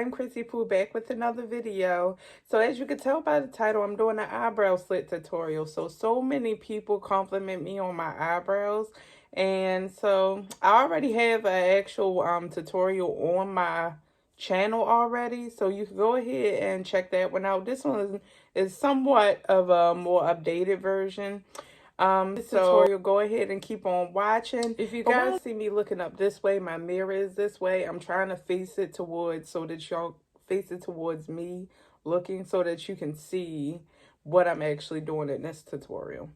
I'm Chrissy Pooh back with another video. So as you can tell by the title, I'm doing an eyebrow slit tutorial. So many people compliment me on my eyebrows. And so I already have an actual tutorial on my channel already. So you can go ahead and check that one out. This one is somewhat of a more updated version. This tutorial, go ahead and keep on watching. If you guys see me looking up this way, my mirror is this way. I'm trying to face it towards, so that y'all face it towards me looking, so that you can see what I'm actually doing in this tutorial.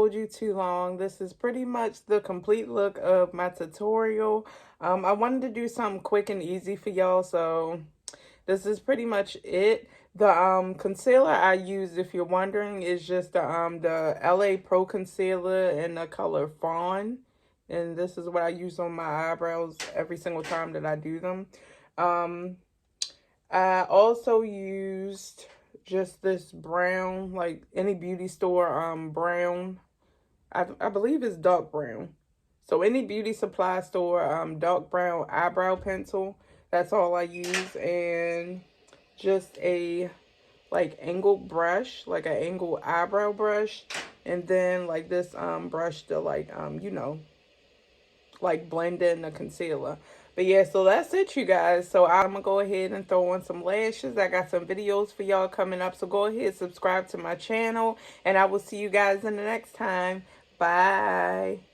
hold you too long. This is pretty much the complete look of my tutorial. I wanted to do something quick and easy for y'all, so this is pretty much it. The concealer I use, if you're wondering, is just the LA Pro concealer in the color Fawn. And this is what I use on my eyebrows every single time that I do them. I also used just this brown, like any beauty store brown. I believe it's dark brown. So any beauty supply store dark brown eyebrow pencil. That's all I use. And just a like angled brush, like an angled eyebrow brush. And then like this brush to like you know, like blend in the concealer. But yeah, so that's it, you guys. So I'm gonna go ahead and throw on some lashes. I got some videos for y'all coming up, so go ahead, subscribe to my channel, and I will see you guys in the next time. Bye.